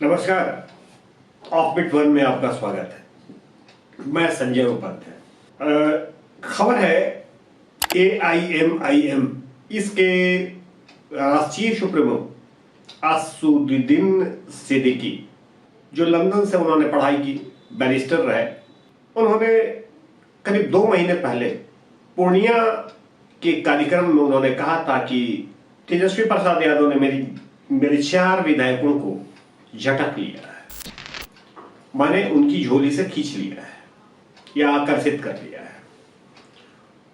नमस्कार। Offbeat one में आपका स्वागत है। मैं संजय उपाध्याय। खबर है AIMIM इसके राष्ट्रीय सुप्रीमो असदुद्दीन सिद्दीकी, जो लंदन से उन्होंने पढ़ाई की, बैरिस्टर रहे, उन्होंने करीब 2 महीने पहले पूर्णिया के कार्यक्रम में उन्होंने कहा था कि तेजस्वी प्रसाद यादव ने मेरे 4 विधायकों को झटक लिया है, माने उनकी झोली से खींच लिया है या आकर्षित कर लिया है,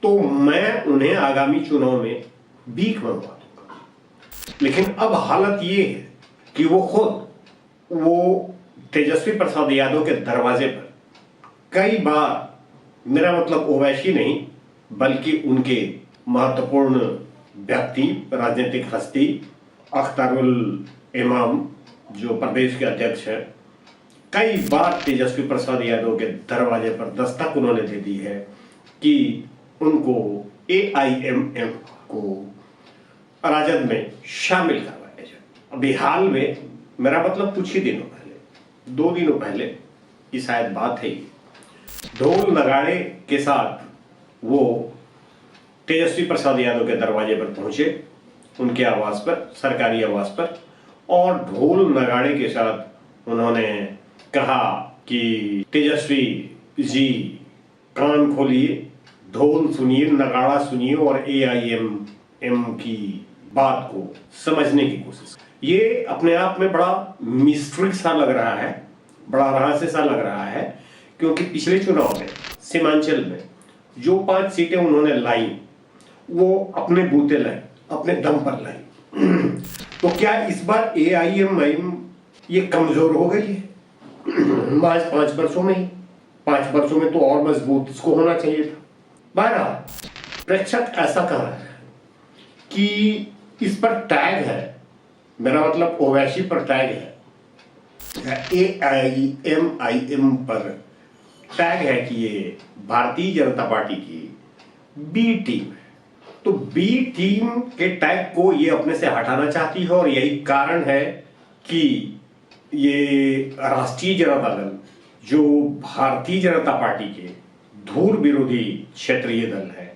तो मैं उन्हें आगामी चुनाव में भीख मंगवा दूंगा। लेकिन अब हालत ये है कि वो तेजस्वी प्रसाद यादव के दरवाजे पर कई बार, मेरा मतलब ओवैसी नहीं बल्कि उनके महत्वपूर्ण व्यक्ति, राजनीतिक हस्ती अख्तरुल इमाम जो प्रदेश के अध्यक्ष है, कई बार तेजस्वी प्रसाद यादव के दरवाजे पर दस्तक उन्होंने दे दी है कि उनको AIMM को राजद में शामिल करवाया जाए। अभी हाल में, मेरा मतलब कुछ ही दिनों पहले, 2 दिनों पहले की शायद बात है, ढोल नगाड़े के साथ वो तेजस्वी प्रसाद यादव के दरवाजे पर पहुंचे, उनके आवास पर, सरकारी आवास पर, और ढोल नगाड़े के साथ उन्होंने कहा कि तेजस्वी जी कान खोलिए, ढोल सुनिए, नगाड़ा सुनिए और AIMM की बात को समझने की कोशिश। ये अपने आप में बड़ा मिस्ट्री सा लग रहा है, बड़ा रहस्य सा लग रहा है, क्योंकि पिछले चुनाव में सीमांचल में जो 5 सीटें उन्होंने लाई वो अपने बूते लाई, अपने दम पर लाई। तो क्या इस बार AIMIM ये कमजोर हो गई है? 5 वर्षों में ही, 5 वर्षों में तो और मजबूत इसको होना चाहिए था। बहरहाल प्रेक्षक ऐसा कह रहा है कि इस पर टैग है, मेरा मतलब ओवैसी पर टैग है, AIMIM पर टैग है कि ये भारतीय जनता पार्टी की बी टीम है। तो बी टीम के टैग को ये अपने से हटाना चाहती है और यही कारण है कि ये राष्ट्रीय जनता दल, जो भारतीय जनता पार्टी के धूर विरोधी क्षेत्रीय दल है,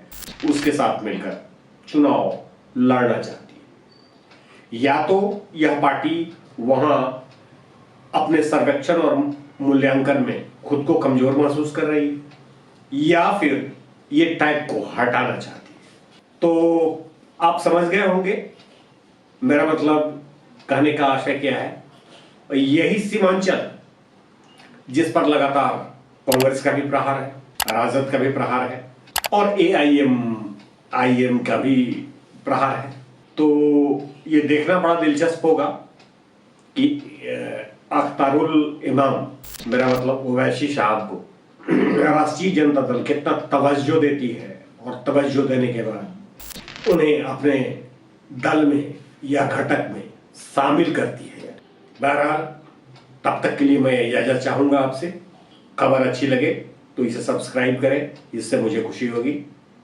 उसके साथ मिलकर चुनाव लड़ना चाहती है। या तो यह पार्टी वहां अपने सर्वेक्षण और मूल्यांकन में खुद को कमजोर महसूस कर रही है, या फिर ये टैग को हटाना चाहती है। तो आप समझ गए होंगे मेरा मतलब कहने का आशय क्या है। यही सीमांचल जिस पर लगातार कांग्रेस का भी प्रहार है, राजद का भी प्रहार है और AIMIM का भी प्रहार है। तो ये देखना बड़ा दिलचस्प होगा कि अख्तरुल इमाम, मेरा मतलब ओवैसी साहब को राष्ट्रीय जनता दल कितना तवज्जो देती है, और तवज्जो देने के बाद उन्हें अपने दल में या घटक में शामिल करती है। बहरहाल तब तक के लिए मैं इजाजत चाहूंगा आपसे। खबर अच्छी लगे तो इसे सब्सक्राइब करें, इससे मुझे खुशी होगी।